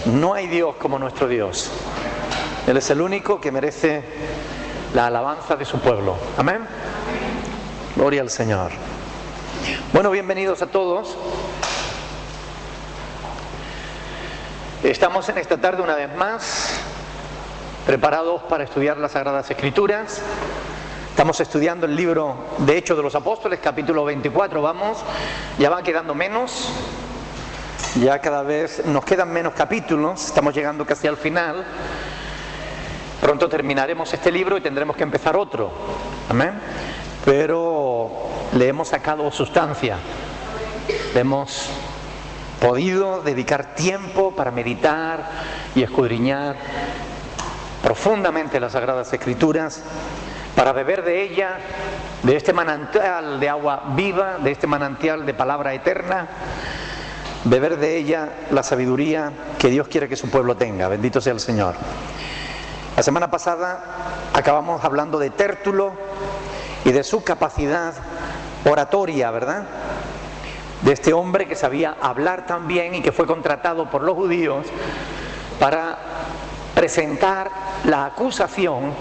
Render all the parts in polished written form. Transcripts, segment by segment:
No hay Dios como nuestro Dios. Él es el único que merece la alabanza de su pueblo. Amén. Gloria al Señor. Bueno, bienvenidos a todos. Estamos en esta tarde una vez más preparados para estudiar las Sagradas Escrituras. Estamos estudiando el libro de Hechos de los Apóstoles, capítulo 24. Vamos, ya van quedando menos. Ya cada vez nos quedan menos capítulos, estamos llegando casi al final. Pronto terminaremos este libro y tendremos que empezar otro. Amén. Pero le hemos sacado sustancia. Le hemos podido dedicar tiempo para meditar y escudriñar profundamente las Sagradas Escrituras, para beber de ella, de este manantial de agua viva, de este manantial de palabra eterna. Beber de ella la sabiduría que Dios quiere que su pueblo tenga. Bendito sea el Señor. La semana pasada acabamos hablando de Tértulo y de su capacidad oratoria, ¿verdad? De este hombre que sabía hablar tan bien y que fue contratado por los judíos para presentar la acusación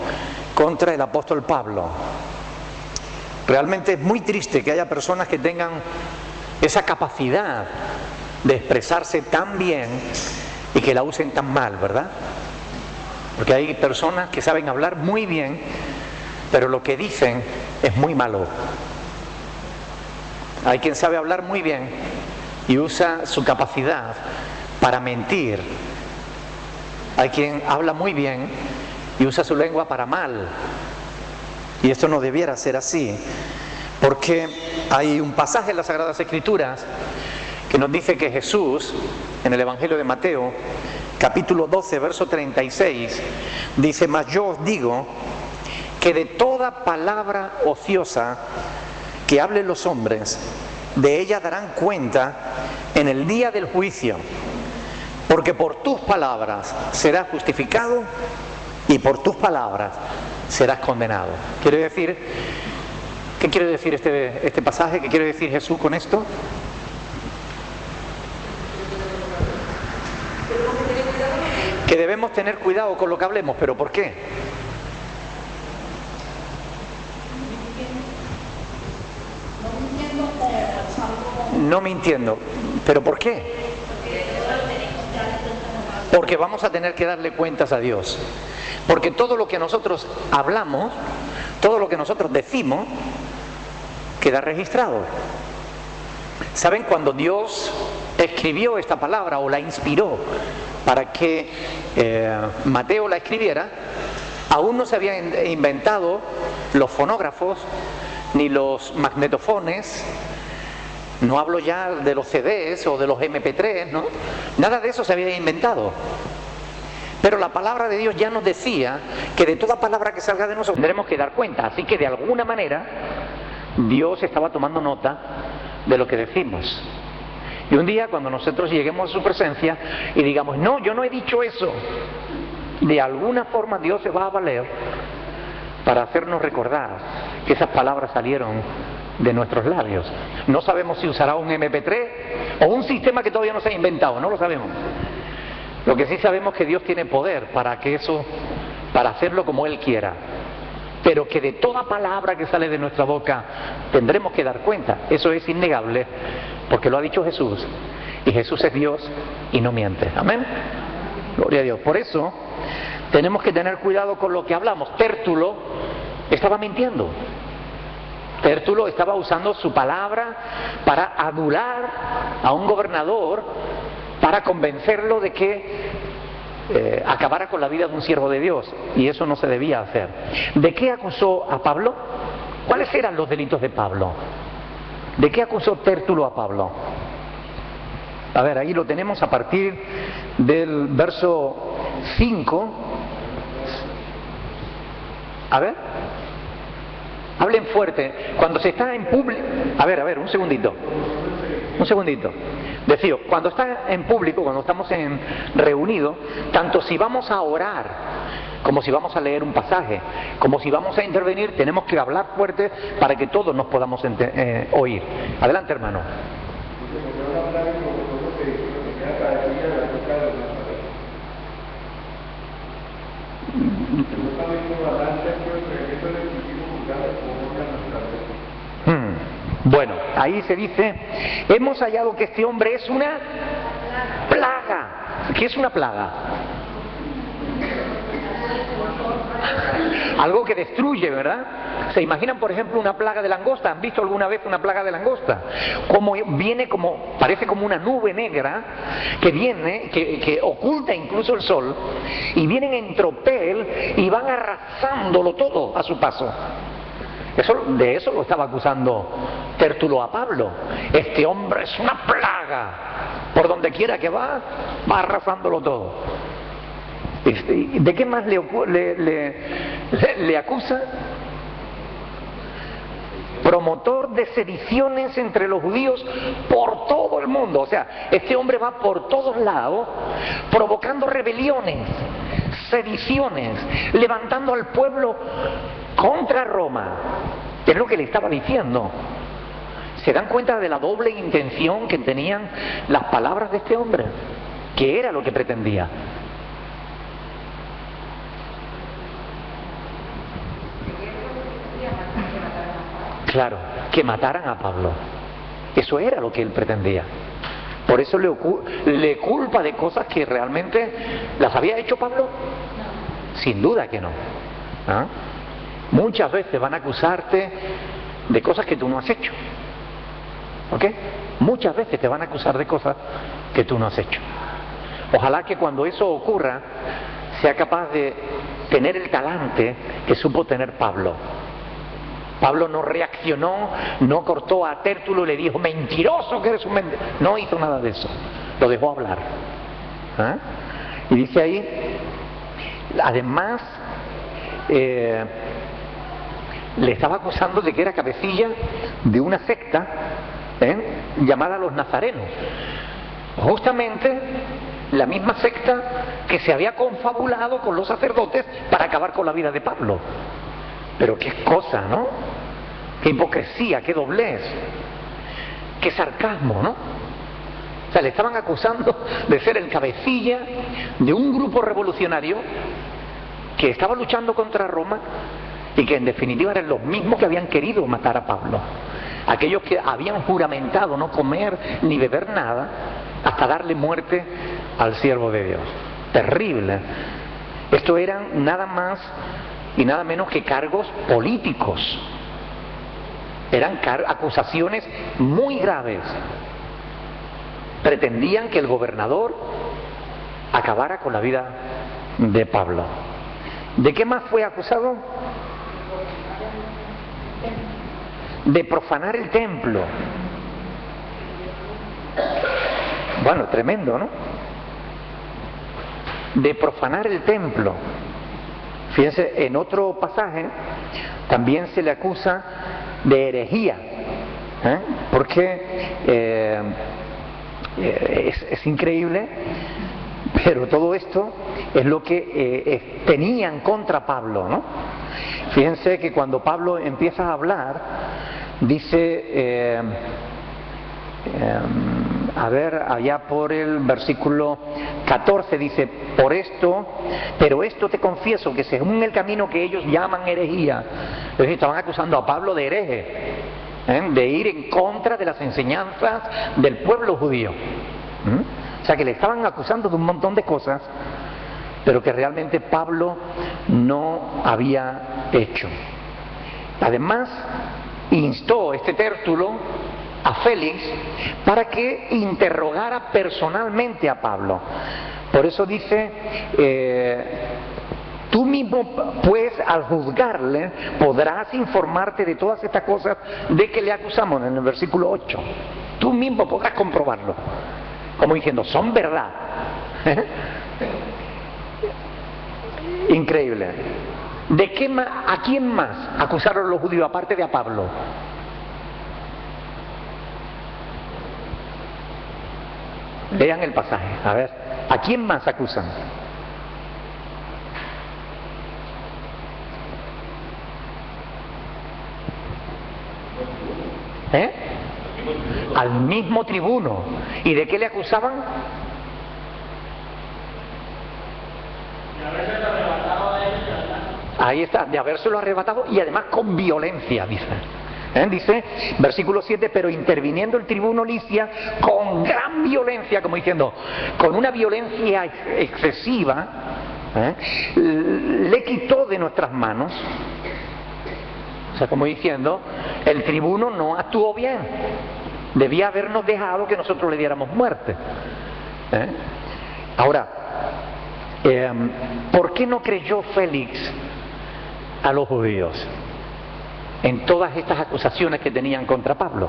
contra el apóstol Pablo. Realmente es muy triste que haya personas que tengan esa capacidad de expresarse tan bien y que la usen tan mal, ¿verdad? Porque hay personas que saben hablar muy bien, pero lo que dicen es muy malo. Hay quien sabe hablar muy bien y usa su capacidad para mentir. Hay quien habla muy bien y usa su lengua para mal. Y esto no debiera ser así, porque hay un pasaje en las Sagradas Escrituras que nos dice que Jesús, en el Evangelio de Mateo, capítulo 12, verso 36, dice: mas yo os digo que de toda palabra ociosa que hablen los hombres, de ella darán cuenta en el día del juicio, porque por tus palabras serás justificado y por tus palabras serás condenado. ¿Quiere decir? ¿Qué quiere decir este pasaje? ¿Qué quiere decir Jesús con esto? Que debemos tener cuidado con lo que hablemos. ¿Pero por qué? No mintiendo. ¿Pero por qué? Porque vamos a tener que darle cuentas a Dios. Porque todo lo que nosotros hablamos, todo lo que nosotros decimos, queda registrado. ¿Saben? Cuando Dios escribió esta palabra o la inspiró para que Mateo la escribiera, aún no se habían inventado los fonógrafos ni los magnetofones. No hablo ya de los CDs o de los MP3, ¿no? Nada de eso se había inventado. Pero la palabra de Dios ya nos decía que de toda palabra que salga de nosotros tendremos que dar cuenta. Así que de alguna manera Dios estaba tomando nota de lo que decimos. Y un día cuando nosotros lleguemos a su presencia y digamos: no, yo no he dicho eso, de alguna forma Dios se va a valer para hacernos recordar que esas palabras salieron de nuestros labios. No sabemos si usará un MP3 o un sistema que todavía no se ha inventado, no lo sabemos. Lo que sí sabemos es que Dios tiene poder para hacerlo como Él quiera. Pero que de toda palabra que sale de nuestra boca tendremos que dar cuenta. Eso es innegable, porque lo ha dicho Jesús. Y Jesús es Dios y no miente. Amén. Gloria a Dios. Por eso tenemos que tener cuidado con lo que hablamos. Tértulo estaba mintiendo. Tértulo estaba usando su palabra para adular a un gobernador, para convencerlo de que acabara con la vida de un siervo de Dios, y eso no se debía hacer. ¿De qué acusó a Pablo? ¿Cuáles eran los delitos de Pablo? ¿De qué acusó Tértulo a Pablo? A ver, ahí lo tenemos a partir del verso 5. A ver, hablen fuerte. Cuando se está en público... A ver, un segundito. Decía, cuando está en público, cuando estamos reunidos, tanto si vamos a orar, como si vamos a leer un pasaje, como si vamos a intervenir, tenemos que hablar fuerte para que todos nos podamos oír. Adelante, hermano. Bueno, ahí se dice, hemos hallado que este hombre es una plaga. ¿Qué es una plaga? Algo que destruye, ¿verdad? ¿Se imaginan, por ejemplo, una plaga de langosta? ¿Han visto alguna vez una plaga de langosta? Como viene parece como una nube negra que viene, que oculta incluso el sol, y vienen en tropel y van arrasándolo todo a su paso. De eso lo estaba acusando Tértulo a Pablo. Este hombre es una plaga. Por donde quiera que va arrasándolo todo. ¿De qué más le acusa? Promotor de sediciones entre los judíos por todo el mundo. O sea, este hombre va por todos lados provocando rebeliones, sediciones, levantando al pueblo contra Roma. Es lo que le estaba diciendo. ¿Se dan cuenta de la doble intención que tenían las palabras de este hombre? ¿Qué era lo que pretendía? Claro, que mataran a Pablo. Eso era lo que él pretendía. Por eso le culpa de cosas que realmente las había hecho Pablo. Sin duda que no. ¿Ah? Muchas veces van a acusarte de cosas que tú no has hecho. ¿Ok? Muchas veces te van a acusar de cosas que tú no has hecho. Ojalá que cuando eso ocurra sea capaz de tener el talante que supo tener Pablo. Pablo no reaccionó, no cortó a Tértulo y le dijo, mentiroso que eres un mentiroso. No hizo nada de eso, lo dejó hablar. ¿Ah? Y dice ahí, además, le estaba acusando de que era cabecilla de una secta llamada los nazarenos. Justamente la misma secta que se había confabulado con los sacerdotes para acabar con la vida de Pablo. Pero qué cosa, ¿no? Qué hipocresía, qué doblez, qué sarcasmo, ¿no? O sea, le estaban acusando de ser el cabecilla de un grupo revolucionario que estaba luchando contra Roma y que en definitiva eran los mismos que habían querido matar a Pablo. Aquellos que habían juramentado no comer ni beber nada hasta darle muerte al siervo de Dios. Terrible. Esto eran nada más y nada menos que cargos políticos. Eran acusaciones muy graves. Pretendían que el gobernador acabara con la vida de Pablo. ¿De qué más fue acusado? De profanar el templo. Bueno, tremendo, ¿no? De profanar el templo. Fíjense, en otro pasaje también se le acusa de herejía, porque es increíble, pero todo esto es lo que tenían contra Pablo, ¿no? Fíjense que cuando Pablo empieza a hablar, dice, a ver, allá por el versículo 14 dice, pero esto te confieso que según el camino que ellos llaman herejía, es decir, estaban acusando a Pablo de hereje, de ir en contra de las enseñanzas del pueblo judío. O sea que le estaban acusando de un montón de cosas, pero que realmente Pablo no había hecho. Además, instó este Tértulo a Félix para que interrogara personalmente a Pablo. Por eso dice, tú mismo pues al juzgarle podrás informarte de todas estas cosas de que le acusamos en el versículo 8. Tú mismo podrás comprobarlo. Como diciendo, son verdad. Increíble. ¿A quién más acusaron los judíos aparte de a Pablo? Lean el pasaje, a ver, ¿a quién más acusan? Al mismo tribuno. ¿Y de qué le acusaban? Ahí está, de habérselo arrebatado y además con violencia, dice. Dice, versículo 7, pero interviniendo el tribuno Licias con gran violencia, como diciendo, con una violencia excesiva, le quitó de nuestras manos. O sea, como diciendo, el tribuno no actuó bien, debía habernos dejado que nosotros le diéramos muerte. Ahora, ¿por qué no creyó Félix a los judíos en todas estas acusaciones que tenían contra Pablo?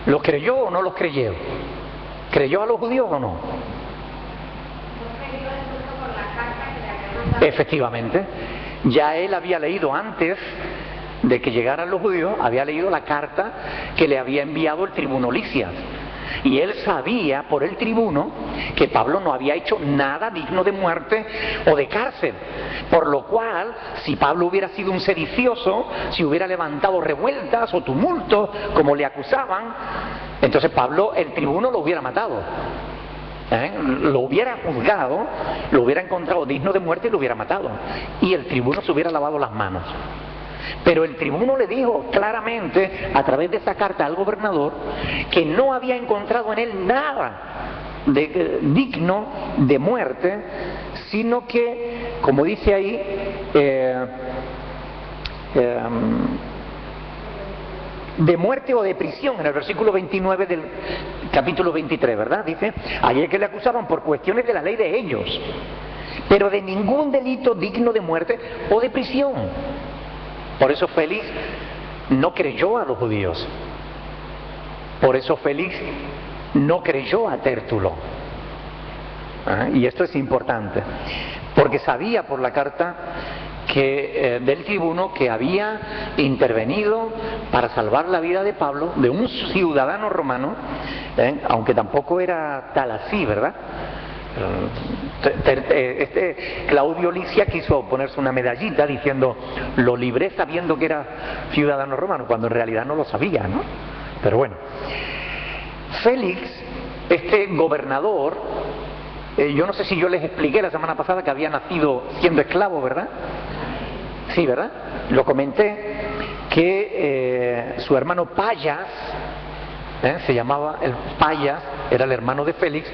¿Los creyó o no los creyó? ¿Creyó a los judíos o no? Efectivamente, ya él había leído antes de que llegaran los judíos, había leído la carta que le había enviado el tribuno Licias. Y él sabía por el tribuno que Pablo no había hecho nada digno de muerte o de cárcel. Por lo cual, si Pablo hubiera sido un sedicioso, si hubiera levantado revueltas o tumultos, como le acusaban, entonces Pablo, el tribuno, lo hubiera matado. Lo hubiera juzgado, lo hubiera encontrado digno de muerte y lo hubiera matado. Y el tribuno se hubiera lavado las manos. Pero el tribuno le dijo claramente, a través de esa carta al gobernador, que no había encontrado en él nada digno de muerte, sino que, como dice ahí, de muerte o de prisión, en el versículo 29 del capítulo 23, ¿verdad? Dice, ayer que le acusaban por cuestiones de la ley de ellos, pero de ningún delito digno de muerte o de prisión. Por eso Félix no creyó a los judíos. Por eso Félix no creyó a Tértulo. Y esto es importante, porque sabía por la carta del tribuno que había intervenido para salvar la vida de Pablo, de un ciudadano romano, aunque tampoco era tal así, ¿verdad? Claudio Licias quiso ponerse una medallita diciendo, lo libré sabiendo que era ciudadano romano, cuando en realidad no lo sabía, ¿no? Pero bueno, Félix, este gobernador, yo no sé si yo les expliqué la semana pasada que había nacido siendo esclavo, ¿verdad? Sí, ¿verdad? Lo comenté, que su hermano Payas, se llamaba el Payas, era el hermano de Félix,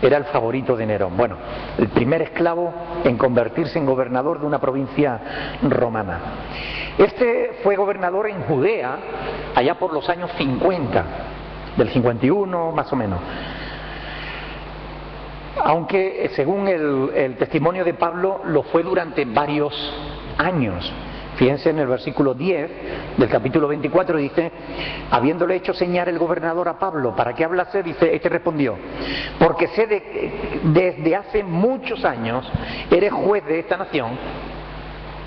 era el favorito de Nerón. Bueno, el primer esclavo en convertirse en gobernador de una provincia romana. Este fue gobernador en Judea allá por los años 50, del 51 más o menos. Aunque según el testimonio de Pablo lo fue durante varios años. Fíjense en el versículo 10 del capítulo 24, dice, habiéndole hecho señal el gobernador a Pablo para que hablase, dice, este respondió, porque sé desde hace muchos años eres juez de esta nación.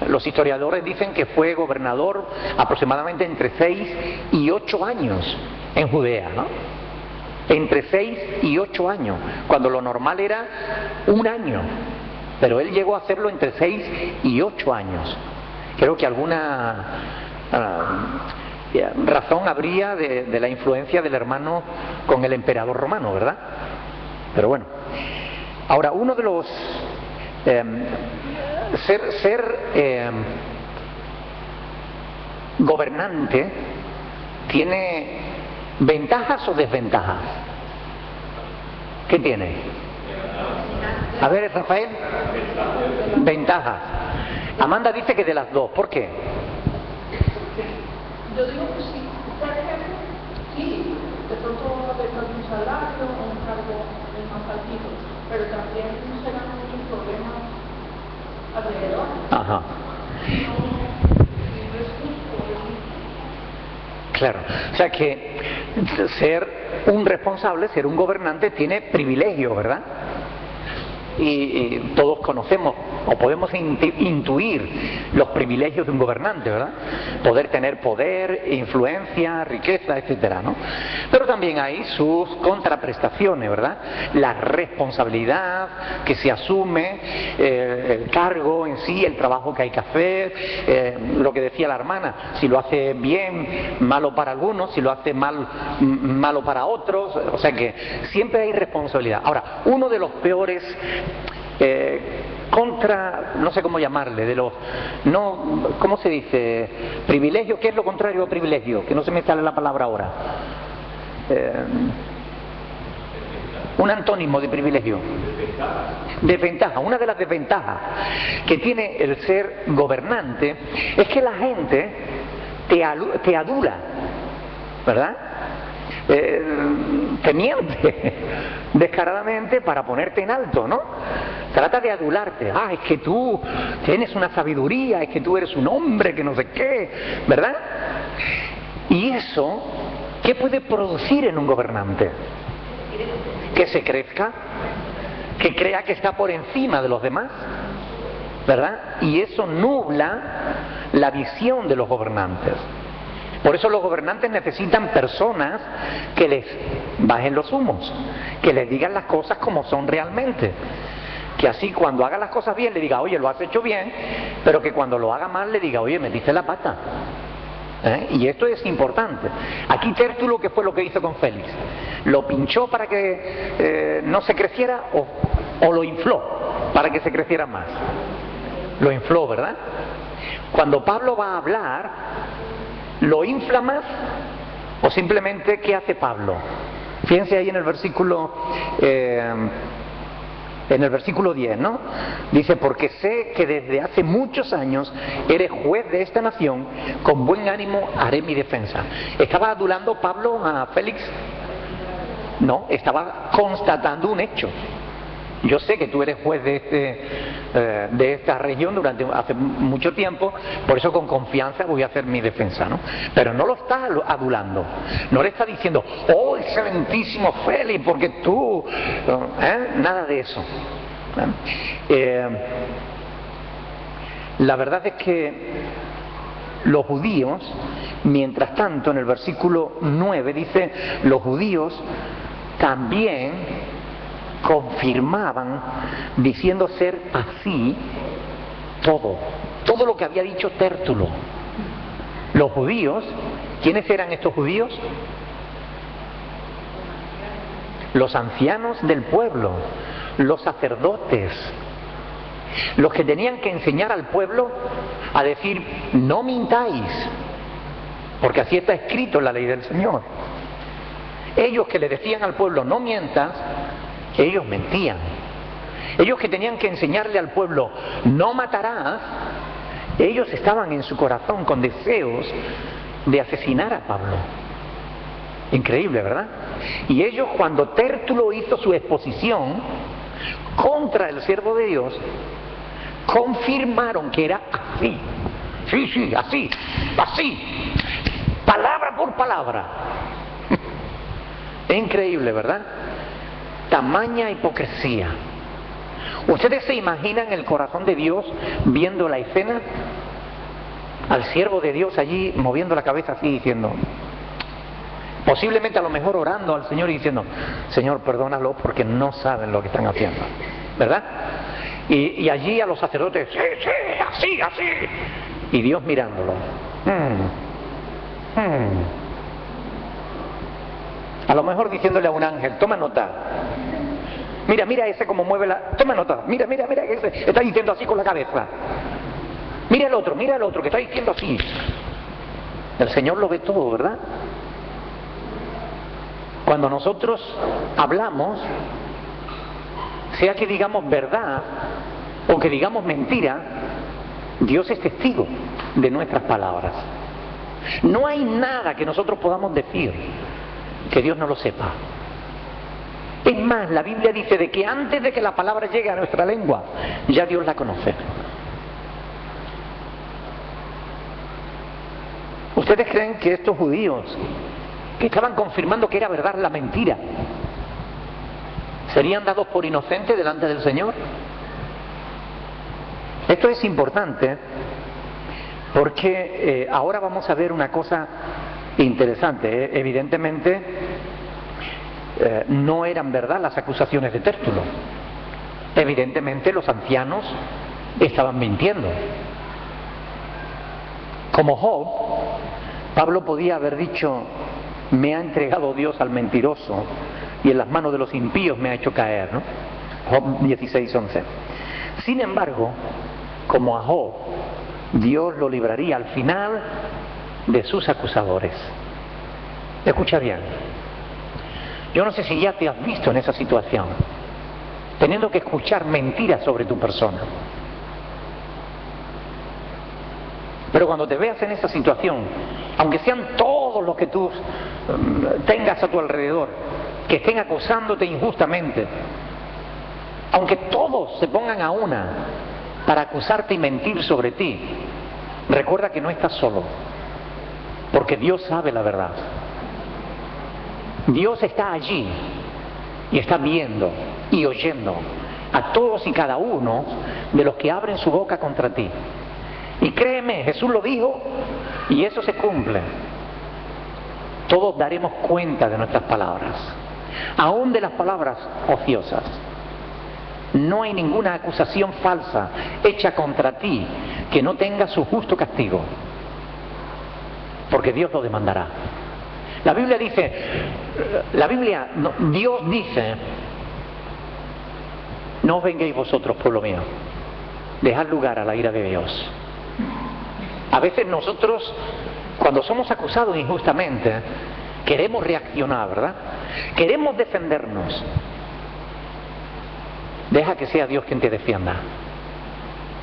Los historiadores dicen que fue gobernador aproximadamente entre 6 y 8 años en Judea, ¿no? Entre 6 y 8 años, cuando lo normal era un año, pero él llegó a hacerlo entre 6 y 8 años. Creo que alguna razón habría de la influencia del hermano con el emperador romano, ¿verdad? Pero bueno, ahora uno de los ser gobernante tiene ventajas o desventajas. ¿Qué tiene? A ver, Rafael. Ventajas. Amanda dice que de las dos. ¿Por qué? Yo digo que sí. Por ejemplo, sí, de pronto un salario o un cargo más altito, pero también se dan muchos problemas alrededor. Ajá. Claro, o sea que ser un responsable, ser un gobernante tiene privilegio, ¿verdad? Y todos conocemos o podemos intuir los privilegios de un gobernante, ¿verdad? Poder tener poder, influencia, riqueza, etcétera, ¿no? Pero también hay sus contraprestaciones, ¿verdad? La responsabilidad que se asume, el cargo en sí, el trabajo que hay que hacer, lo que decía la hermana, si lo hace bien, malo para algunos, si lo hace mal, malo para otros, o sea que siempre hay responsabilidad. Ahora, uno de los peores contra, no sé cómo llamarle, de los, no, ¿cómo se dice? Privilegio, ¿qué es lo contrario a privilegio? Que no se me sale la palabra ahora. Un antónimo de privilegio. Desventaja. Una de las desventajas que tiene el ser gobernante es que la gente te adula, ¿verdad? Te miente descaradamente para ponerte en alto, ¿no? Trata de adularte. Ah, es que tú tienes una sabiduría, es que tú eres un hombre que no sé qué, ¿verdad? Y eso, ¿qué puede producir en un gobernante? Que se crezca, que crea que está por encima de los demás, ¿verdad? Y eso nubla la visión de los gobernantes. Por eso los gobernantes necesitan personas que les bajen los humos, que les digan las cosas como son realmente. Que así cuando haga las cosas bien le diga, oye, lo has hecho bien, pero que cuando lo haga mal le diga, oye, metiste la pata. Y esto es importante. Aquí Tértulo, ¿qué fue lo que hizo con Félix? ¿Lo pinchó para que no se creciera o lo infló para que se creciera más? Lo infló, ¿verdad? Cuando Pablo va a hablar, ¿lo infla más o simplemente qué hace Pablo? Fíjense ahí en el versículo 10, ¿no? Dice, porque sé que desde hace muchos años eres juez de esta nación, con buen ánimo haré mi defensa. ¿Estaba adulando Pablo a Félix? No, estaba constatando un hecho. Yo sé que tú eres juez de esta región hace mucho tiempo, por eso con confianza voy a hacer mi defensa, ¿no? Pero no lo está adulando, no le está diciendo, oh, excelentísimo Félix, porque tú, nada de eso. La verdad es que los judíos, mientras tanto, en el versículo 9 dice, los judíos también confirmaban, diciendo ser así todo lo que había dicho Tértulo. Los judíos, ¿quiénes eran estos judíos? Los ancianos del pueblo, los sacerdotes, los que tenían que enseñar al pueblo a decir, no mintáis, porque así está escrito en la ley del Señor. Ellos que le decían al pueblo, no mientas, ellos mentían. Ellos que tenían que enseñarle al pueblo, no matarás, ellos estaban en su corazón con deseos de asesinar a Pablo. Increíble, ¿verdad? Y ellos, cuando Tértulo hizo su exposición contra el siervo de Dios, confirmaron que era así. Sí, así, palabra por palabra. Es increíble, ¿verdad? Tamaña hipocresía. ¿Ustedes se imaginan el corazón de Dios viendo la escena? Al siervo de Dios allí moviendo la cabeza así diciendo, posiblemente a lo mejor orando al Señor y diciendo, Señor, perdónalo porque no saben lo que están haciendo, ¿verdad? Y allí a los sacerdotes, sí, así, y Dios mirándolo. A lo mejor diciéndole a un ángel, toma nota. Mira ese como mueve toma nota, mira ese está diciendo así con la cabeza. Mira el otro que está diciendo así. El Señor lo ve todo, ¿verdad? Cuando nosotros hablamos, sea que digamos verdad o que digamos mentira, Dios es testigo de nuestras palabras. No hay nada que nosotros podamos decir que Dios no lo sepa. Es más, la Biblia dice de que antes de que la palabra llegue a nuestra lengua, ya Dios la conoce. ¿Ustedes creen que estos judíos que estaban confirmando que era verdad la mentira serían dados por inocentes delante del Señor? Esto es importante porque ahora vamos a ver una cosa interesante. Evidentemente no eran verdad las acusaciones de Tértulo. Evidentemente los ancianos estaban mintiendo. Como Job, Pablo podía haber dicho, me ha entregado Dios al mentiroso y en las manos de los impíos me ha hecho caer, ¿no? Job 16:11. Sin embargo, como a Job, Dios lo libraría al final de sus acusadores. Escucha bien. Yo no sé si ya te has visto en esa situación, teniendo que escuchar mentiras sobre tu persona. Pero cuando te veas en esa situación, aunque sean todos los que tú tengas a tu alrededor, que estén acusándote injustamente, aunque todos se pongan a una para acusarte y mentir sobre ti, recuerda que no estás solo, porque Dios sabe la verdad. Dios está allí y está viendo y oyendo a todos y cada uno de los que abren su boca contra ti. Y créeme, Jesús lo dijo y eso se cumple. Todos daremos cuenta de nuestras palabras, aún de las palabras ociosas. No hay ninguna acusación falsa hecha contra ti que no tenga su justo castigo, porque Dios lo demandará. La Biblia dice, Dios dice, no os vengáis vosotros, pueblo mío, dejad lugar a la ira de Dios. A veces nosotros, cuando somos acusados injustamente, queremos reaccionar, ¿verdad? Queremos defendernos. Deja que sea Dios quien te defienda.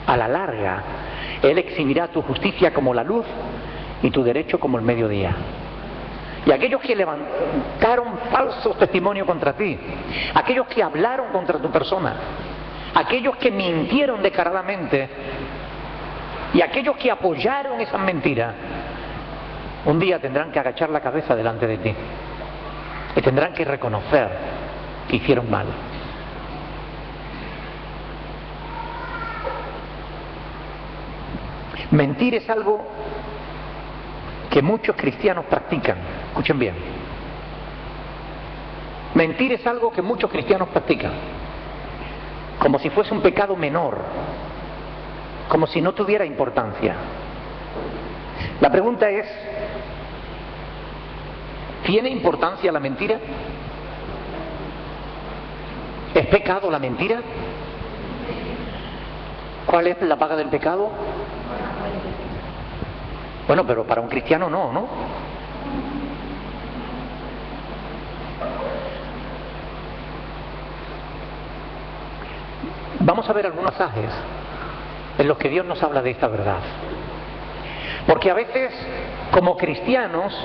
A la larga, Él exhibirá tu justicia como la luz y tu derecho como el mediodía. Y aquellos que levantaron falsos testimonios contra ti, aquellos que hablaron contra tu persona, aquellos que mintieron descaradamente y aquellos que apoyaron esas mentiras, un día tendrán que agachar la cabeza delante de ti y tendrán que reconocer que hicieron mal. Mentir es algo que muchos cristianos practican. Escuchen bien. Mentir es algo que muchos cristianos practican, como si fuese un pecado menor, como si no tuviera importancia. La pregunta es, ¿tiene importancia la mentira? ¿Es pecado la mentira? ¿Cuál es la paga del pecado? Bueno, pero para un cristiano no, ¿no? Vamos a ver algunos pasajes en los que Dios nos habla de esta verdad. Porque a veces, como cristianos,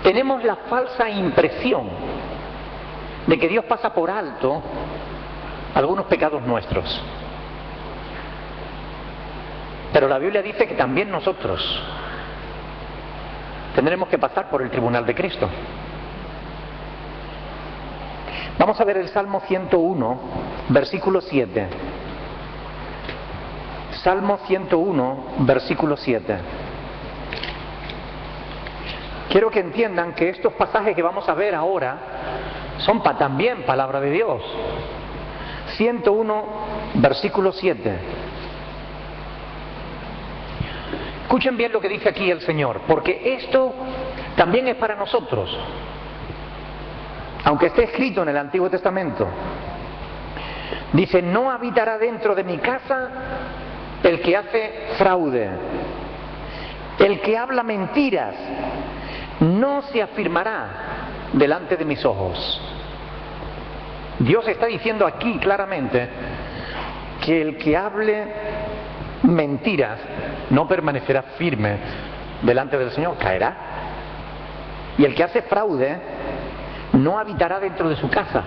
tenemos la falsa impresión de que Dios pasa por alto algunos pecados nuestros. Pero la Biblia dice que también nosotros tendremos que pasar por el tribunal de Cristo. Vamos a ver el Salmo 101, versículo 7. Salmo 101, versículo 7. Quiero que entiendan que estos pasajes que vamos a ver ahora son también palabra de Dios. 101, versículo 7. Escuchen bien lo que dice aquí el Señor, porque esto también es para nosotros, aunque esté escrito en el Antiguo Testamento. Dice, no habitará dentro de mi casa el que hace fraude, el que habla mentiras, no se afirmará delante de mis ojos. Dios está diciendo aquí claramente que el que hable mentiras no permanecerá firme delante del Señor, caerá. Y el que hace fraude no habitará dentro de su casa.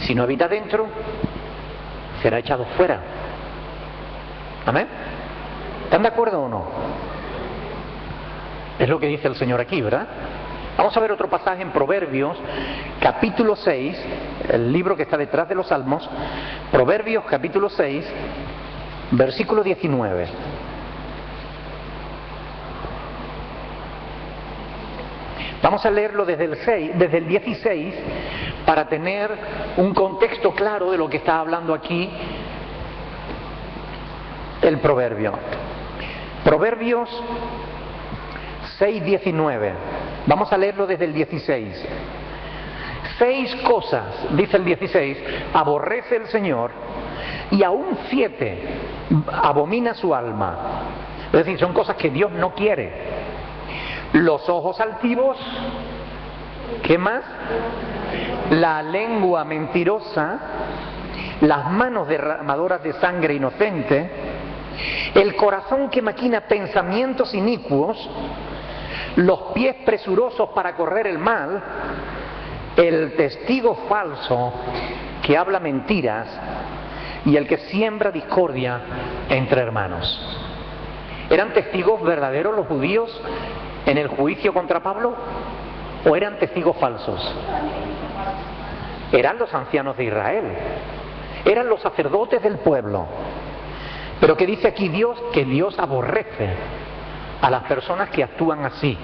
Si no habita dentro, será echado fuera. ¿Amén? ¿Están de acuerdo o no? Es lo que dice el Señor aquí, ¿verdad? Vamos a ver otro pasaje en Proverbios, capítulo 6, el libro que está detrás de los Salmos. Proverbios, capítulo 6, versículo 19. Vamos a leerlo desde el 16 para tener un contexto claro de lo que está hablando aquí el proverbio. Proverbios 6:19. Vamos a leerlo desde el 16. 6 cosas, dice el 16, aborrece el Señor, y aún 7 abomina su alma. Es decir, son cosas que Dios no quiere. Los ojos altivos, ¿qué más? La lengua mentirosa, las manos derramadoras de sangre inocente, el corazón que maquina pensamientos inicuos, los pies presurosos para correr el mal, el testigo falso que habla mentiras y el que siembra discordia entre hermanos. ¿Eran testigos verdaderos los judíos en el juicio contra Pablo o eran testigos falsos? Eran los ancianos de Israel, eran los sacerdotes del pueblo. Pero que dice aquí Dios, que Dios aborrece a las personas que actúan así.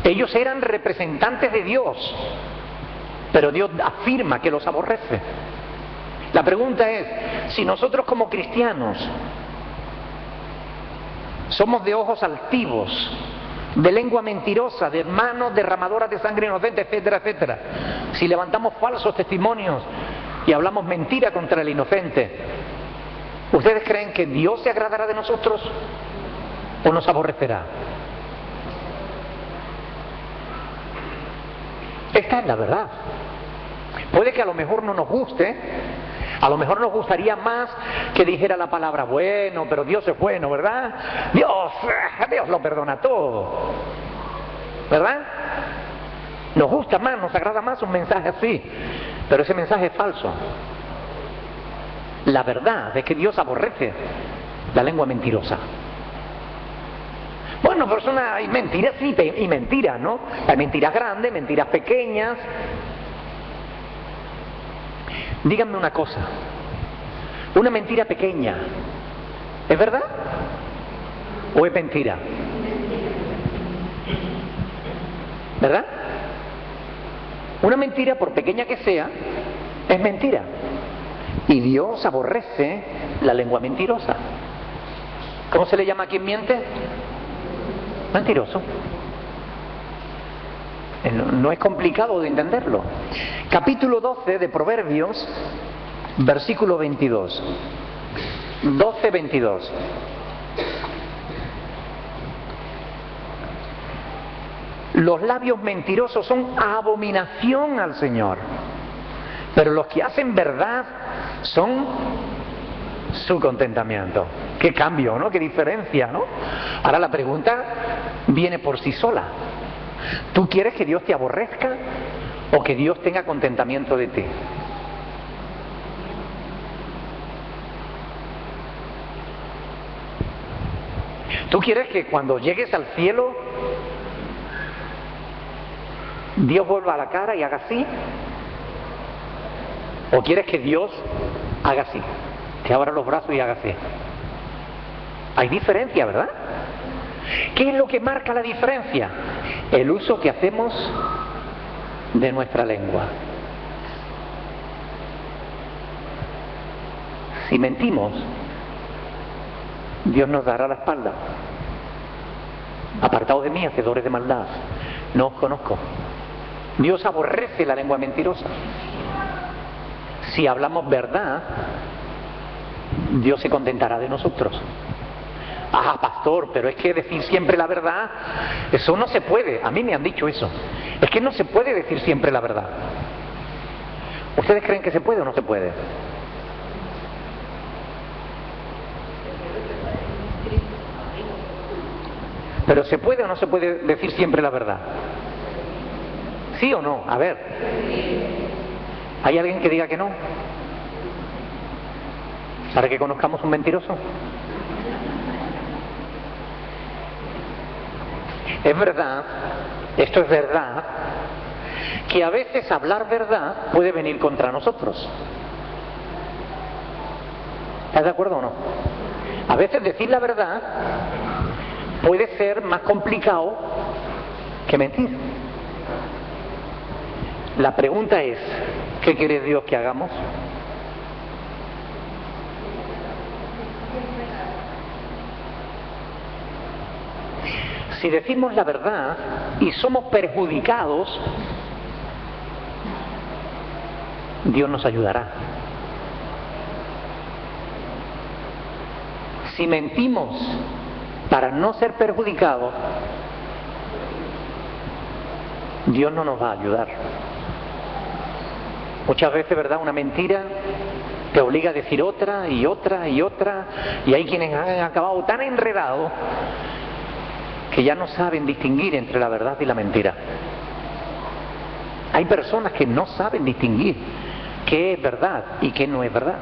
Ellos eran representantes de Dios, pero Dios afirma que los aborrece. La pregunta es, si nosotros como cristianos somos de ojos altivos, de lengua mentirosa, de manos derramadoras de sangre inocente, etcétera, etcétera, si levantamos falsos testimonios y hablamos mentira contra el inocente, ¿ustedes creen que Dios se agradará de nosotros o nos aborrecerá? Esta es la verdad. Puede que a lo mejor no nos guste, a lo mejor nos gustaría más que dijera la palabra bueno, pero Dios es bueno, ¿verdad? Dios lo perdona todo, ¿verdad? Nos gusta más, nos agrada más un mensaje así, pero ese mensaje es falso. La verdad es que Dios aborrece la lengua mentirosa. Bueno, persona, hay mentiras sí, y mentiras, ¿no? Hay mentiras grandes, mentiras pequeñas. Díganme una cosa, una mentira pequeña, ¿es verdad? ¿O es mentira? ¿Verdad? Una mentira, por pequeña que sea, es mentira. Y Dios aborrece la lengua mentirosa. ¿Cómo se le llama a quien miente? Mentiroso. No es complicado de entenderlo. Capítulo 12 de Proverbios, versículo 22. 12, 22. Los labios mentirosos son abominación al Señor, pero los que hacen verdad son su contentamiento. Qué cambio, ¿no? Qué diferencia, ¿no? Ahora la pregunta viene por sí sola. ¿Tú quieres que Dios te aborrezca o que Dios tenga contentamiento de ti? ¿Tú quieres que cuando llegues al cielo Dios vuelva a la cara y haga así? ¿O quieres que Dios haga así, que abra los brazos y haga así? Hay diferencia, ¿verdad? ¿Qué es lo que marca la diferencia? El uso que hacemos de nuestra lengua. Si mentimos, Dios nos dará la espalda. Apartaos de mí, hacedores de maldad, no os conozco. Dios aborrece la lengua mentirosa. Si hablamos verdad, Dios se contentará de nosotros. Ah, pastor, pero es que decir siempre la verdad, eso no se puede. A mí me han dicho eso. Es que no se puede decir siempre la verdad. ¿Ustedes creen que se puede o no se puede? Pero ¿se puede o no se puede decir siempre la verdad? ¿Sí o no? A ver. ¿Hay alguien que diga que no? ¿Para que conozcamos un mentiroso? Es verdad, esto es verdad, que a veces hablar verdad puede venir contra nosotros. ¿Estás de acuerdo o no? A veces decir la verdad puede ser más complicado que mentir. La pregunta es, ¿qué quiere Dios que hagamos? Si decimos la verdad y somos perjudicados, Dios nos ayudará. Si mentimos para no ser perjudicados, Dios no nos va a ayudar. Muchas veces, ¿verdad?, una mentira te obliga a decir otra y otra y otra, y hay quienes han acabado tan enredados que ya no saben distinguir entre la verdad y la mentira. Hay personas que no saben distinguir qué es verdad y qué no es verdad.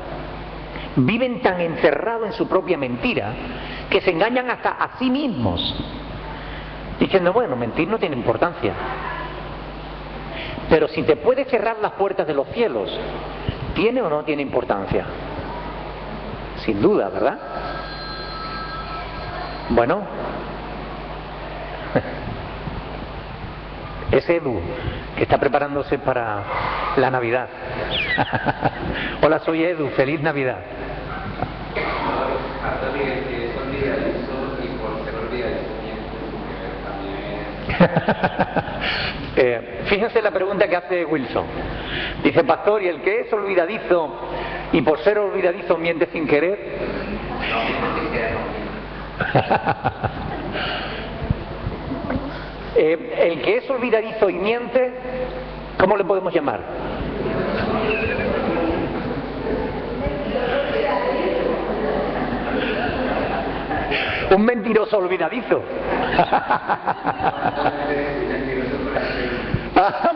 Viven tan encerrados en su propia mentira que se engañan hasta a sí mismos, diciendo, bueno, mentir no tiene importancia. Pero si te puede cerrar las puertas de los cielos, ¿tiene o no tiene importancia? Sin duda, ¿verdad? Bueno, es Edu, que está preparándose para la Navidad. Hola, soy Edu, feliz Navidad. Fíjense la pregunta que hace Wilson. Dice, pastor, ¿y el que es olvidadizo y por ser olvidadizo miente sin querer? El que es olvidadizo y miente, ¿cómo le podemos llamar? Un mentiroso olvidadizo.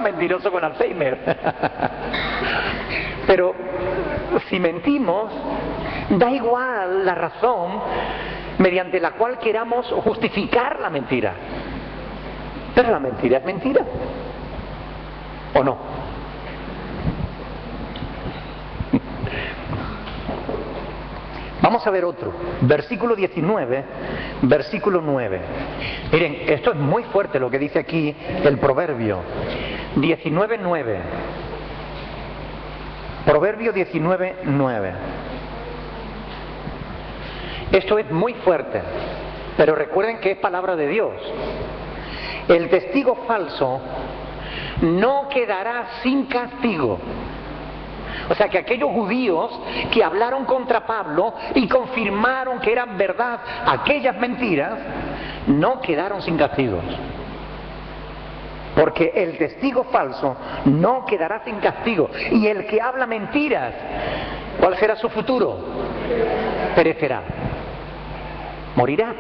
Mentiroso con Alzheimer. Pero si mentimos, da igual la razón mediante la cual queramos justificar la mentira. Pero la mentira es mentira, ¿o no? Vamos a ver otro, versículo 19, versículo 9. Miren, esto es muy fuerte lo que dice aquí el proverbio 19:9. Proverbio 19:9. Esto es muy fuerte, pero recuerden que es palabra de Dios. El testigo falso no quedará sin castigo. O sea que aquellos judíos que hablaron contra Pablo y confirmaron que eran verdad aquellas mentiras, no quedaron sin castigos. Porque el testigo falso no quedará sin castigo. Y el que habla mentiras, ¿cuál será su futuro? Perecerá. Morirá.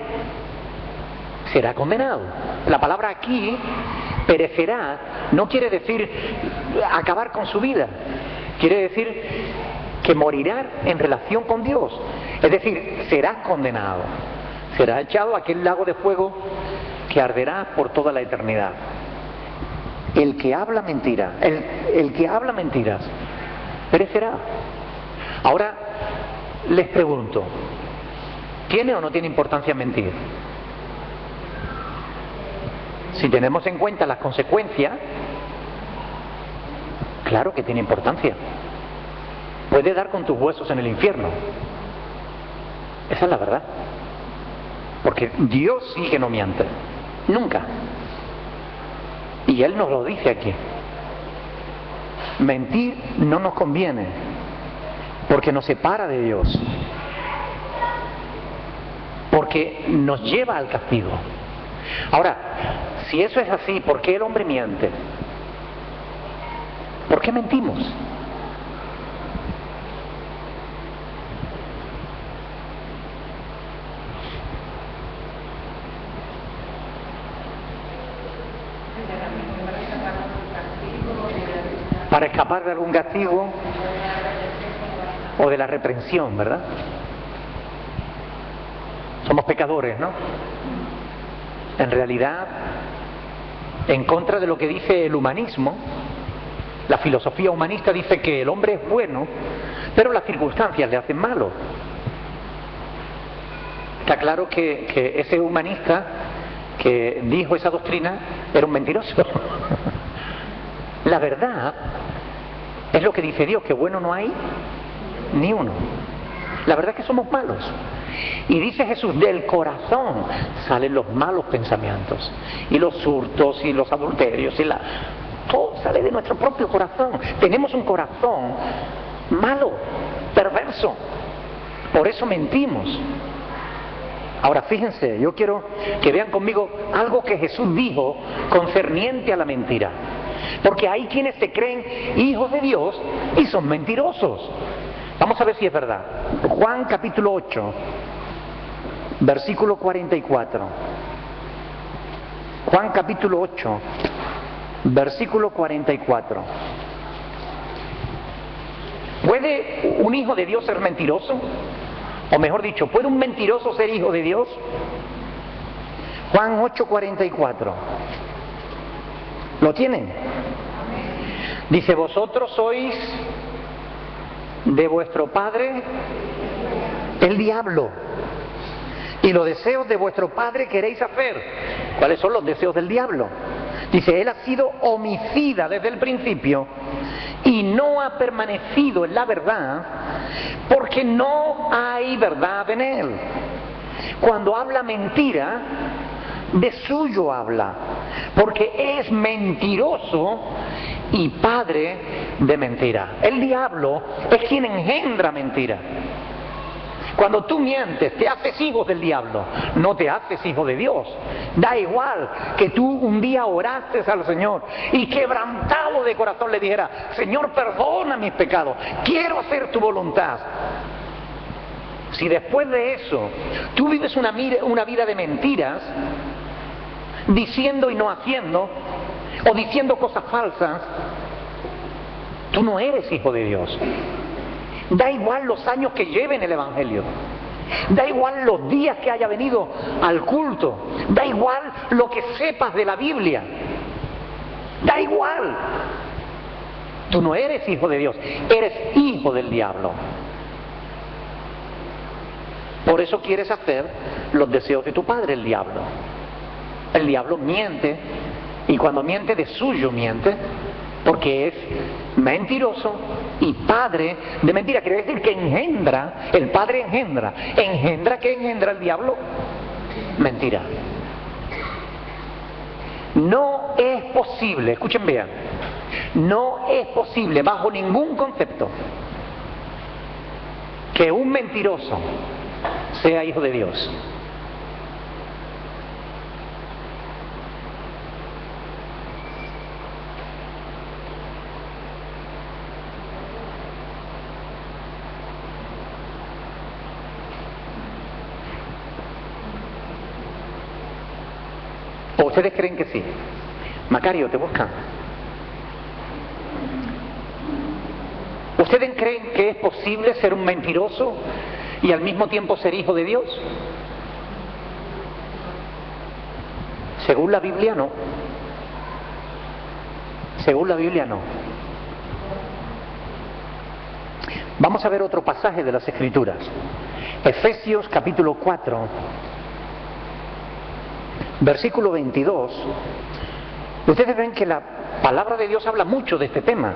Será condenado. La palabra aquí, perecerá, no quiere decir acabar con su vida. Quiere decir que morirá en relación con Dios. Es decir, será condenado. Será echado a aquel lago de fuego que arderá por toda la eternidad. El que habla mentira, el que habla mentiras, perecerá. Ahora, les pregunto, ¿tiene o no tiene importancia mentir? Si tenemos en cuenta las consecuencias, claro que tiene importancia. Puede dar con tus huesos en el infierno. Esa es la verdad. Porque Dios sí que no miente. Nunca. Y Él nos lo dice aquí. Mentir no nos conviene, porque nos separa de Dios. Porque nos lleva al castigo. Ahora, si eso es así, ¿por qué el hombre miente? ¿Por qué mentimos? Para escapar de algún castigo o de la reprensión, ¿verdad? Somos pecadores, ¿no? En realidad, en contra de lo que dice el humanismo, la filosofía humanista dice que el hombre es bueno, pero las circunstancias le hacen malo. Está claro que ese humanista que dijo esa doctrina era un mentiroso. La verdad es lo que dice Dios, que bueno no hay ni uno. La verdad es que somos malos. Y dice Jesús, del corazón salen los malos pensamientos, y los hurtos, y los adulterios, todo sale de nuestro propio corazón. Tenemos un corazón malo, perverso. Por eso mentimos. Ahora fíjense, yo quiero que vean conmigo algo que Jesús dijo concerniente a la mentira. Porque hay quienes se creen hijos de Dios y son mentirosos. Vamos a ver si es verdad. Juan capítulo 8, versículo 44. Juan capítulo 8, versículo 44. ¿Puede un hijo de Dios ser mentiroso? O mejor dicho, ¿puede un mentiroso ser hijo de Dios? Juan 8, 44. ¿Lo tienen? Dice, vosotros sois de vuestro padre el diablo, y los deseos de vuestro padre queréis hacer. ¿Cuáles son los deseos del diablo? Dice, él ha sido homicida desde el principio y no ha permanecido en la verdad, porque no hay verdad en él. Cuando habla mentira, de suyo habla, porque es mentiroso y padre de mentira. El diablo es quien engendra mentira. Cuando tú mientes, te haces hijo del diablo, no te haces hijo de Dios. Da igual que tú un día oraste al Señor y quebrantado de corazón le dijera, Señor, perdona mis pecados, quiero hacer tu voluntad. Si después de eso tú vives una vida de mentiras, diciendo y no haciendo, o diciendo cosas falsas, tú no eres hijo de Dios. Da igual los años que lleve en el Evangelio, da igual los días que haya venido al culto, da igual lo que sepas de la Biblia, da igual. Tú no eres hijo de Dios, eres hijo del diablo. Por eso quieres hacer los deseos de tu padre, el diablo. El diablo miente, y cuando miente de suyo miente, porque es mentiroso y padre de mentira. Quiere decir que engendra, el padre engendra. ¿Engendra qué engendra el diablo? Mentira. No es posible, escuchen bien, no es posible bajo ningún concepto que un mentiroso sea hijo de Dios. ¿O ustedes creen que sí? Macario, te buscan. ¿Ustedes creen que es posible ser un mentiroso y al mismo tiempo ser hijo de Dios? Según la Biblia, no. Según la Biblia, no. Vamos a ver otro pasaje de las Escrituras. Efesios capítulo 4, versículo 22. Ustedes ven que la palabra de Dios habla mucho de este tema.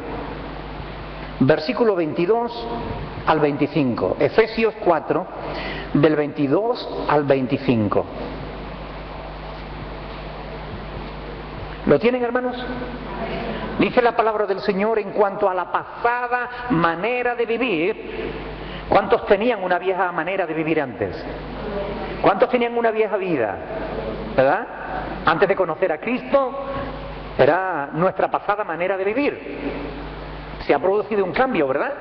Versículo 22 al 25. Efesios 4, del 22 al 25. ¿Lo tienen, hermanos? Dice la palabra del Señor en cuanto a la pasada manera de vivir. ¿Cuántos tenían una vieja manera de vivir antes? ¿Cuántos tenían una vieja vida? ¿Verdad? Antes de conocer a Cristo, era nuestra pasada manera de vivir. Se ha producido un cambio, ¿verdad?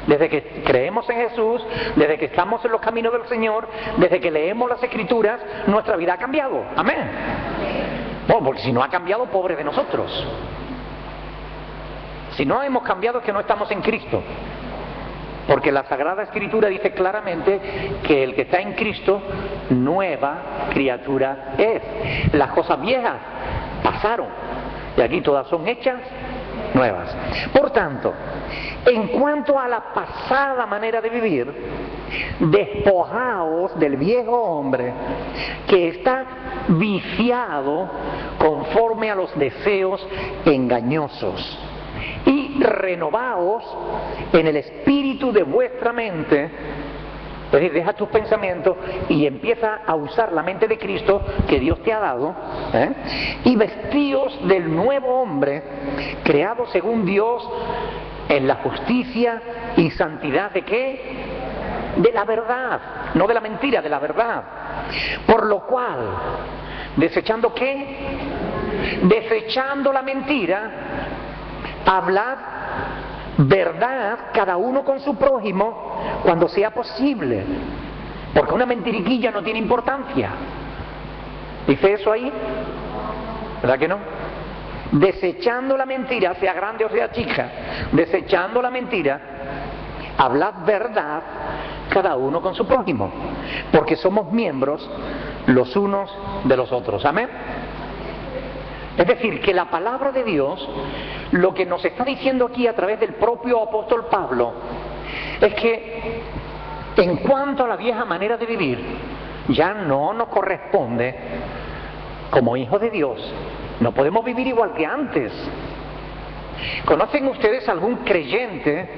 Desde que creemos en Jesús, desde que estamos en los caminos del Señor, desde que leemos las Escrituras, nuestra vida ha cambiado. Amén. Bueno, porque si no ha cambiado, pobre de nosotros. Si no hemos cambiado es que no estamos en Cristo. Porque la Sagrada Escritura dice claramente que el que está en Cristo, nueva criatura es. Las cosas viejas pasaron y aquí todas son hechas nuevas. Por tanto, en cuanto a la pasada manera de vivir, despojaos del viejo hombre que está viciado conforme a los deseos engañosos, y renovaos en el espíritu de vuestra mente. Es decir, deja tus pensamientos y empieza a usar la mente de Cristo que Dios te ha dado, y vestíos del nuevo hombre creado según Dios en la justicia y santidad de ¿qué? De la verdad, no de la mentira, de la verdad. Por lo cual, ¿desechando qué? Desechando la mentira, hablad verdad cada uno con su prójimo cuando sea posible, porque una mentiriquilla no tiene importancia. ¿Dice eso ahí? ¿Verdad que no? Desechando la mentira, sea grande o sea chica, desechando la mentira, hablad verdad cada uno con su prójimo, porque somos miembros los unos de los otros. Amén. Es decir, que la palabra de Dios, lo que nos está diciendo aquí a través del propio apóstol Pablo, es que en cuanto a la vieja manera de vivir, ya no nos corresponde como hijos de Dios. No podemos vivir igual que antes. ¿Conocen ustedes algún creyente?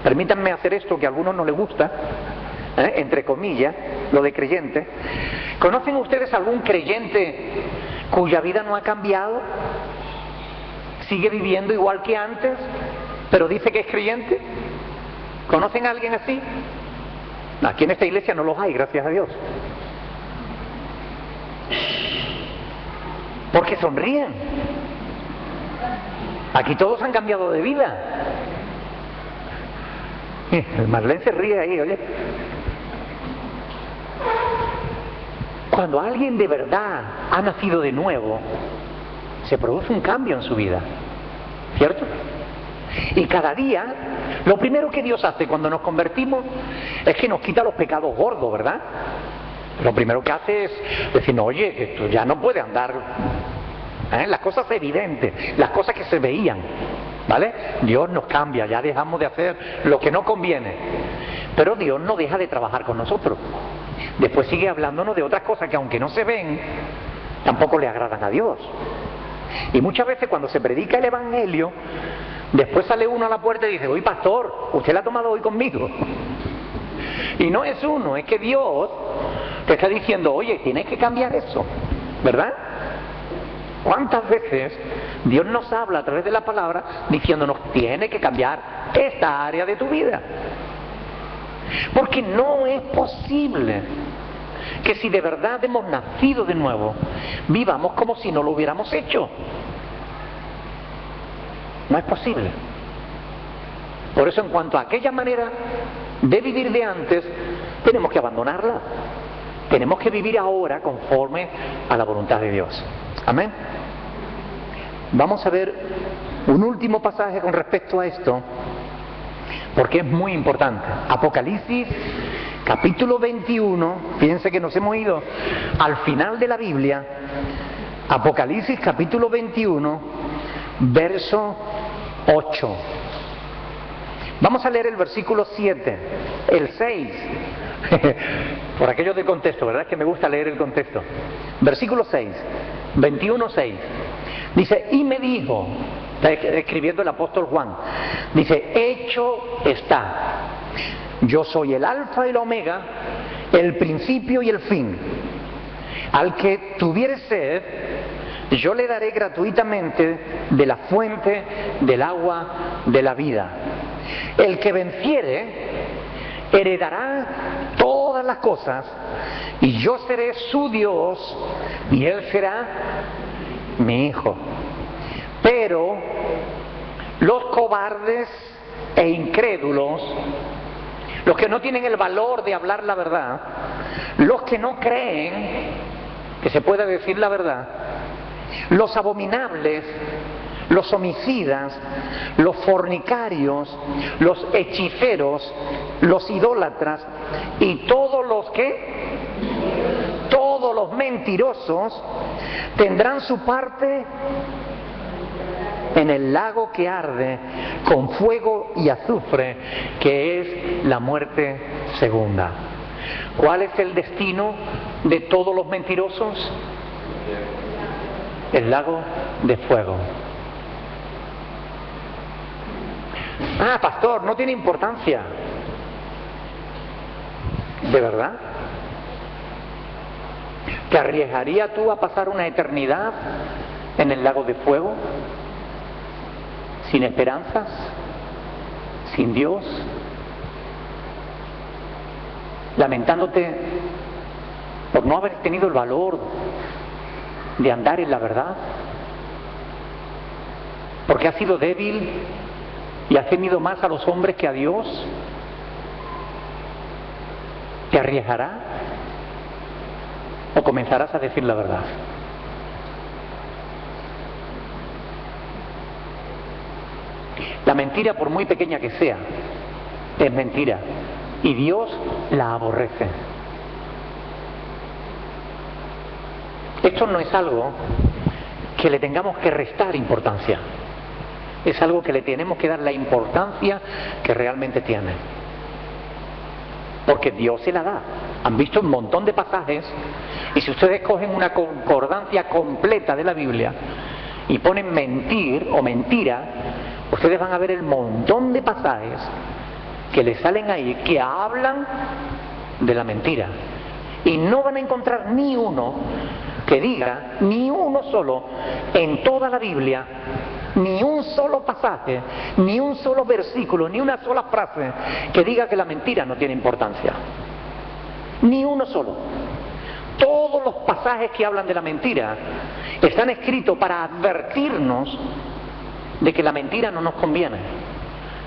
Permítanme hacer esto que a algunos no les gusta, entre comillas, lo de creyente. ¿Conocen ustedes algún creyente cuya vida no ha cambiado? ¿Sigue viviendo igual que antes, pero dice que es creyente? ¿Conocen a alguien así? Aquí en esta iglesia no los hay, gracias a Dios. Porque sonríen. Aquí todos han cambiado de vida. El Marlene se ríe ahí, oye. Cuando alguien de verdad ha nacido de nuevo, se produce un cambio en su vida, ¿cierto? Y cada día, lo primero que Dios hace cuando nos convertimos es que nos quita los pecados gordos, ¿verdad? Lo primero que hace es decirnos, oye, que esto ya no puede andar, las cosas evidentes, las cosas que se veían, ¿vale? Dios nos cambia, ya dejamos de hacer lo que no conviene, pero Dios no deja de trabajar con nosotros. Después sigue hablándonos de otras cosas que aunque no se ven, tampoco le agradan a Dios. Y muchas veces cuando se predica el Evangelio, después sale uno a la puerta y dice, oye pastor, usted la ha tomado hoy conmigo. Y no es uno, es que Dios te está diciendo, oye, tienes que cambiar eso, ¿verdad? ¿Cuántas veces Dios nos habla a través de la palabra diciéndonos, tienes que cambiar esta área de tu vida? Porque no es posible que si de verdad hemos nacido de nuevo, vivamos como si no lo hubiéramos hecho. No es posible. Por eso, en cuanto a aquella manera de vivir de antes, tenemos que abandonarla. Tenemos que vivir ahora conforme a la voluntad de Dios. Amén. Vamos a ver un último pasaje con respecto a esto, porque es muy importante. Apocalipsis, capítulo 21, fíjense que nos hemos ido al final de la Biblia. Apocalipsis, capítulo 21, verso 8. Vamos a leer el versículo 7, el 6, por aquello de contexto, ¿verdad? Es que me gusta leer el contexto. Versículo 6, 21:6. Dice, y me dijo, está escribiendo el apóstol Juan, dice, hecho está, yo soy el alfa y el omega, el principio y el fin. Al que tuviere sed, yo le daré gratuitamente de la fuente del agua de la vida. El que venciere, heredará todas las cosas, y yo seré su Dios, y él será mi hijo. Pero los cobardes e incrédulos, los que no tienen el valor de hablar la verdad, los que no creen que se pueda decir la verdad, los abominables, los homicidas, los fornicarios, los hechiceros, los idólatras y todos los que, todos los mentirosos tendrán su parte en el lago que arde con fuego y azufre, que es la muerte segunda. ¿Cuál es el destino de todos los mentirosos? El lago de fuego. Ah, pastor, no tiene importancia. ¿De verdad? ¿Te arriesgaría tú a pasar una eternidad en el lago de fuego? ¿Sin esperanzas? ¿Sin Dios? ¿Lamentándote por no haber tenido el valor de andar en la verdad, porque has sido débil y has temido más a los hombres que a Dios. ¿Te arriesgarás o comenzarás a decir la verdad? La mentira, por muy pequeña que sea, es mentira y Dios la aborrece. Esto no es algo que le tengamos que restar importancia, es algo que le tenemos que dar la importancia que realmente tiene, porque Dios se la da. Han visto un montón de pasajes, y si ustedes cogen una concordancia completa de la Biblia y ponen mentir o mentira, ustedes van a ver el montón de pasajes que les salen ahí que hablan de la mentira, y no van a encontrar ni uno que diga, ni uno solo en toda la Biblia, ni un solo pasaje, ni un solo versículo, ni una sola frase que diga que la mentira no tiene importancia. Ni uno solo. Todos los pasajes que hablan de la mentira están escritos para advertirnos de que la mentira no nos conviene,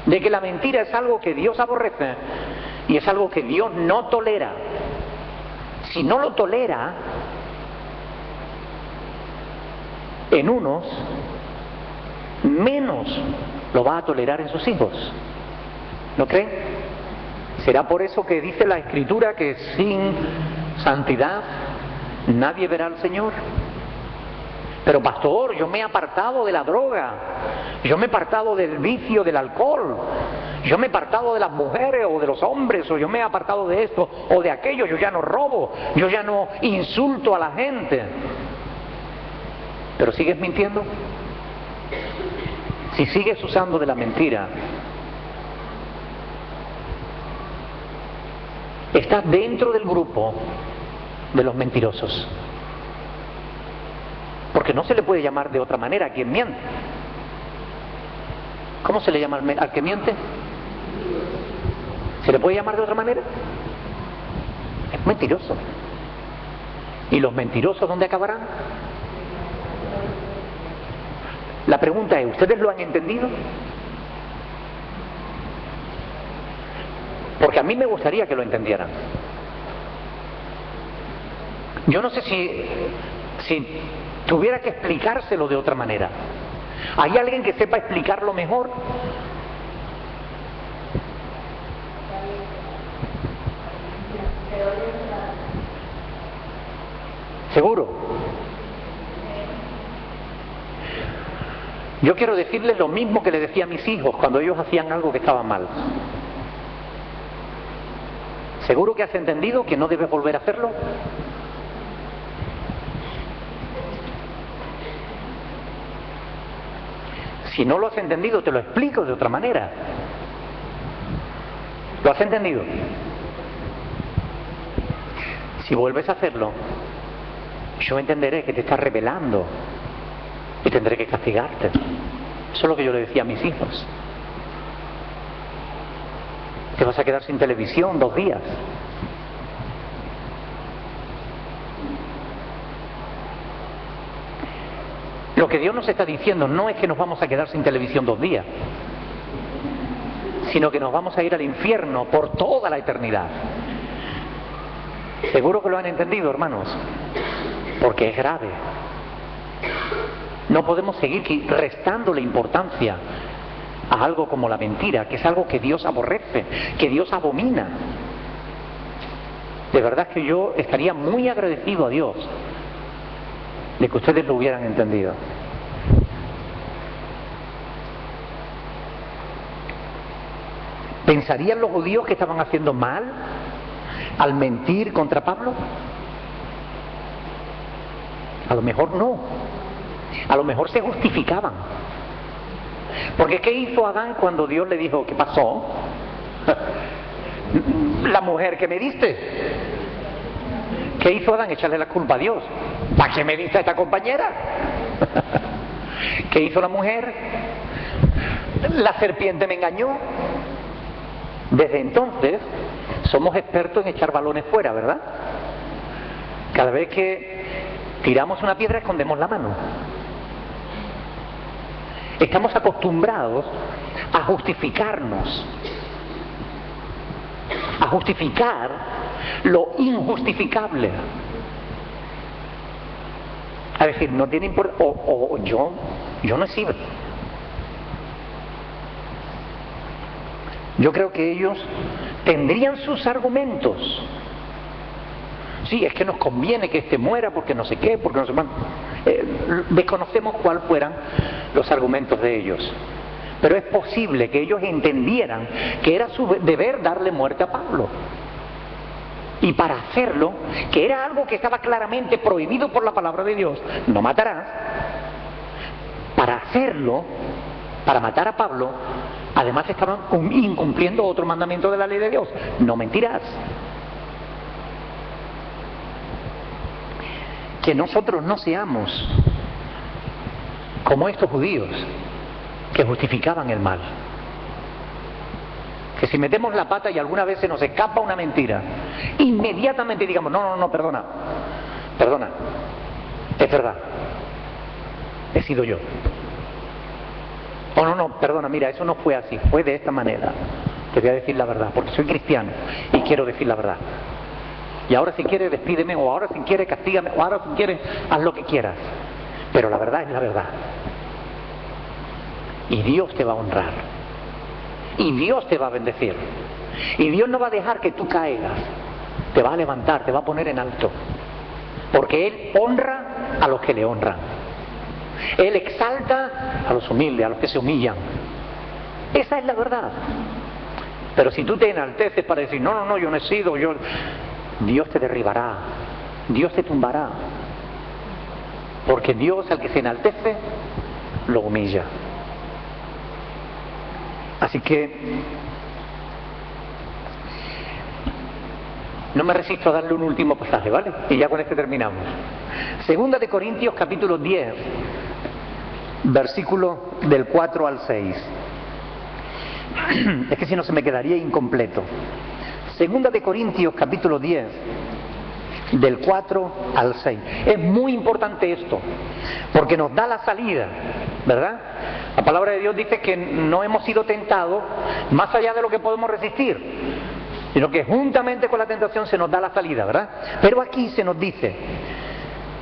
de que la mentira es algo que Dios aborrece y es algo que Dios no tolera. Si no lo tolera en unos, menos lo va a tolerar en sus hijos. ¿No creen? Será por eso que dice la Escritura que sin santidad nadie verá al Señor. Pero pastor, yo me he apartado de la droga, yo me he apartado del vicio del alcohol, yo me he apartado de las mujeres o de los hombres, o yo me he apartado de esto o de aquello, yo ya no robo, yo ya no insulto a la gente. ¿Pero sigues mintiendo? Si sigues usando de la mentira, estás dentro del grupo de los mentirosos. Porque no se le puede llamar de otra manera a quien miente. ¿Cómo se le llama al que miente? ¿Se le puede llamar de otra manera? Es mentiroso. ¿Y los mentirosos dónde acabarán? La pregunta es, ¿ustedes lo han entendido? Porque a mí me gustaría que lo entendieran. Yo no sé si tuviera que explicárselo de otra manera. ¿Hay alguien que sepa explicarlo mejor? ¿Seguro? Yo quiero decirles lo mismo que le decía a mis hijos cuando ellos hacían algo que estaba mal. ¿Seguro que has entendido que no debes volver a hacerlo? Si no lo has entendido, te lo explico de otra manera. ¿Lo has entendido? Si vuelves a hacerlo, yo entenderé que te estás rebelando y tendré que castigarte. Eso es lo que yo le decía a mis hijos. Te vas a quedar sin televisión 2 días. Lo que Dios nos está diciendo no es que nos vamos a quedar sin televisión 2 días, sino que nos vamos a ir al infierno por toda la eternidad. ¿Seguro que lo han entendido, hermanos? Porque es grave. No podemos seguir restándole importancia a algo como la mentira, que es algo que Dios aborrece, que Dios abomina. De verdad que yo estaría muy agradecido a Dios de que ustedes lo hubieran entendido. ¿Pensarían los judíos que estaban haciendo mal al mentir contra Pablo? A lo mejor no. A lo mejor se justificaban. Porque ¿qué hizo Adán cuando Dios le dijo, ¿qué pasó? La mujer que me diste. ¿Qué hizo Adán? Echarle la culpa a Dios. ¿Para qué me diste a esta compañera? ¿Qué hizo la mujer? La serpiente me engañó. Desde entonces somos expertos en echar balones fuera, ¿verdad? Cada vez que tiramos una piedra escondemos la mano. Estamos acostumbrados a justificarnos, a justificar lo injustificable. A decir, no tiene importancia, o yo no sirvo. Yo creo que ellos tendrían sus argumentos. Sí, es que nos conviene que este muera porque no sé qué, porque no sé cuánto. Desconocemos cuáles fueran los argumentos de ellos. Pero es posible que ellos entendieran que era su deber darle muerte a Pablo. Y para hacerlo, que era algo que estaba claramente prohibido por la palabra de Dios, no matarás. Para hacerlo, para matar a Pablo, además estaban incumpliendo otro mandamiento de la ley de Dios: no mentirás. Que nosotros no seamos como estos judíos que justificaban el mal. Que si metemos la pata y alguna vez se nos escapa una mentira, inmediatamente digamos, no, perdona, es verdad, he sido yo. O no, perdona, mira, eso no fue así, fue de esta manera. Te voy a decir la verdad, porque soy cristiano y quiero decir la verdad. Y ahora si quieres despídeme, o ahora si quieres castígame, o ahora si quieres haz lo que quieras. Pero la verdad es la verdad. Y Dios te va a honrar. Y Dios te va a bendecir. Y Dios no va a dejar que tú caigas. Te va a levantar, te va a poner en alto. Porque Él honra a los que le honran. Él exalta a los humildes, a los que se humillan. Esa es la verdad. Pero si tú te enalteces para decir, no, yo no he sido, Dios te derribará, Dios te tumbará. Porque Dios, al que se enaltece, lo humilla. Así que no me resisto a darle un último pasaje, ¿vale? Y ya con este terminamos. Segunda de Corintios, capítulo 10, versículo del 4 al 6. Es que si no se me quedaría incompleto. Segunda de Corintios, capítulo 10, del 4 al 6. Es muy importante esto, porque nos da la salida, ¿verdad? La palabra de Dios dice que no hemos sido tentados más allá de lo que podemos resistir, sino que juntamente con la tentación se nos da la salida, ¿verdad? Pero aquí se nos dice,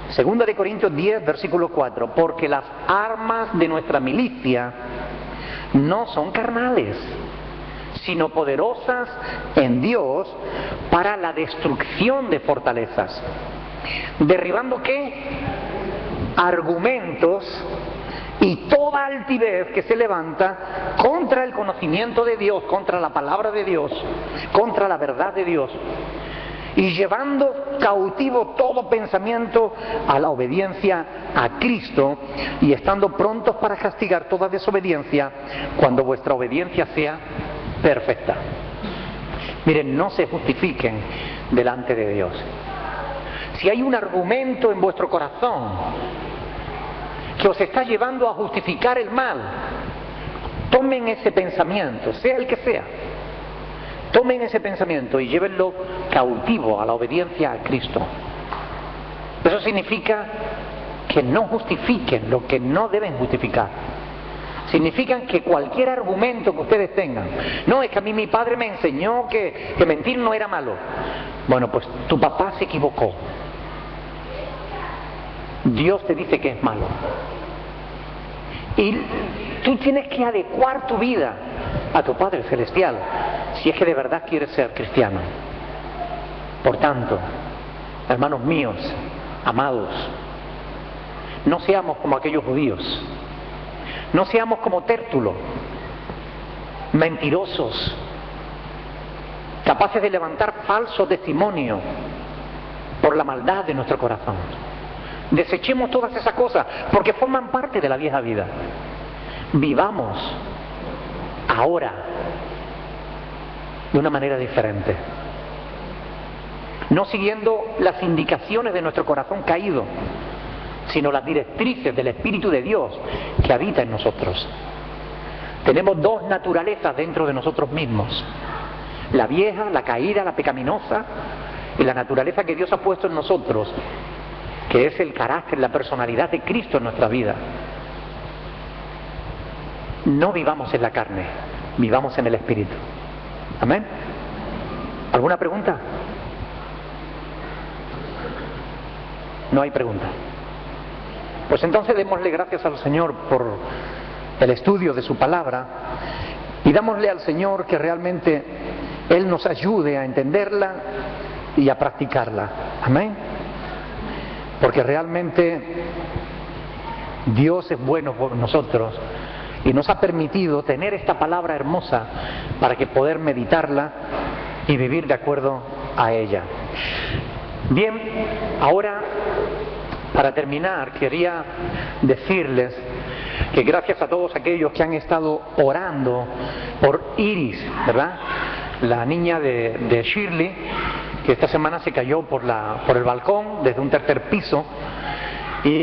Segunda de Corintios 10, versículo 4, porque las armas de nuestra milicia no son carnales, sino poderosas en Dios para la destrucción de fortalezas. ¿Derribando qué? Argumentos y toda altivez que se levanta contra el conocimiento de Dios, contra la palabra de Dios, contra la verdad de Dios. Y llevando cautivo todo pensamiento a la obediencia a Cristo, y estando prontos para castigar toda desobediencia cuando vuestra obediencia sea perfecta. Miren, no se justifiquen delante de Dios. Si hay un argumento en vuestro corazón que os está llevando a justificar el mal, tomen ese pensamiento, sea el que sea. Tomen ese pensamiento y llévenlo cautivo a la obediencia a Cristo. Eso significa que no justifiquen lo que no deben justificar. Significan que cualquier argumento que ustedes tengan, no, es que a mí mi padre me enseñó que mentir no era malo. Bueno, pues tu papá se equivocó. Dios te dice que es malo. Y tú tienes que adecuar tu vida a tu Padre Celestial, si es que de verdad quieres ser cristiano. Por tanto, hermanos míos, amados, no seamos como aquellos judíos. No seamos como Tértulo, mentirosos, capaces de levantar falso testimonio por la maldad de nuestro corazón. Desechemos todas esas cosas, porque forman parte de la vieja vida. Vivamos ahora de una manera diferente, no siguiendo las indicaciones de nuestro corazón caído, sino las directrices del Espíritu de Dios que habita en nosotros. Tenemos dos naturalezas dentro de nosotros mismos: la vieja, la caída, la pecaminosa, y la naturaleza que Dios ha puesto en nosotros, que es el carácter, la personalidad de Cristo en nuestra vida, no vivamos en la carne, vivamos en el Espíritu. Amén. ¿Alguna pregunta? No hay pregunta. Pues entonces démosle gracias al Señor por el estudio de su palabra y dámosle al Señor que realmente Él nos ayude a entenderla y a practicarla. Amén. Porque realmente Dios es bueno por nosotros y nos ha permitido tener esta palabra hermosa para que poder meditarla y vivir de acuerdo a ella. Bien, ahora para terminar quería decirles que gracias a todos aquellos que han estado orando por Iris, ¿verdad? La niña de Shirley, que esta semana se cayó por el balcón desde un tercer piso